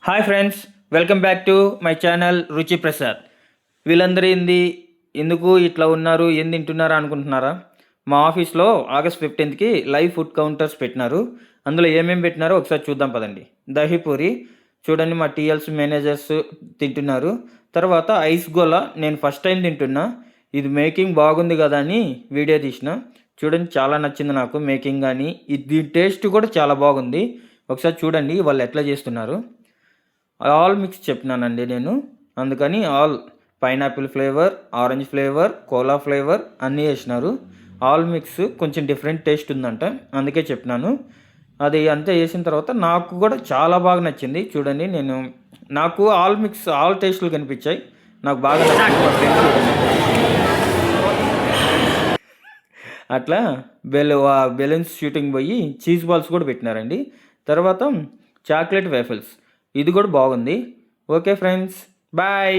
Hi friends, welcome back to my channel రుచి ప్రసాద్. వీళ్ళందరూ ఎందుకు ఇట్లా ఉన్నారు, ఏం తింటున్నారా అనుకుంటున్నారా? మా ఆఫీస్లో ఆగస్ట్ 15కి లైవ్ ఫుడ్ కౌంటర్స్ పెట్టినారు. అందులో ఏమేమి పెట్టినారో ఒకసారి చూద్దాం పదండి. దహీపూరి చూడండి, మా టీఎల్స్ మేనేజర్స్ తింటున్నారు. తర్వాత ఐస్ గోలా నేను ఫస్ట్ టైం తింటున్నా. ఇది మేకింగ్ బాగుంది కదా అని వీడియో తీసిన. చూడండి, చాలా నచ్చింది నాకు మేకింగ్ కానీ. ఇది టేస్ట్ కూడా చాలా బాగుంది. ఒకసారి చూడండి వాళ్ళు ఎట్లా చేస్తున్నారు. ఆల్ మిక్స్ చెప్పినానండి నేను, అందుకని all pineapple flavour, orange flavour, cola flavour అన్నీ వేసినారు. ఆల్ మిక్స్ కొంచెం డిఫరెంట్ టేస్ట్ ఉందంట, అందుకే చెప్పినాను. అది అంతా వేసిన తర్వాత నాకు కూడా చాలా బాగా నచ్చింది. చూడండి, నాకు ఆల్ మిక్స్ ఆల్ టేస్ట్లు కనిపించాయి. నాకు బాగా నచ్చింది. అట్లా బెలూన్స్ షూటింగ్ పోయి చీజ్ బాల్స్ కూడా పెట్టినారండి. తర్వాత చాక్లెట్ వేఫల్స్, ఇది కూడా బాగుంది. Okay friends, bye.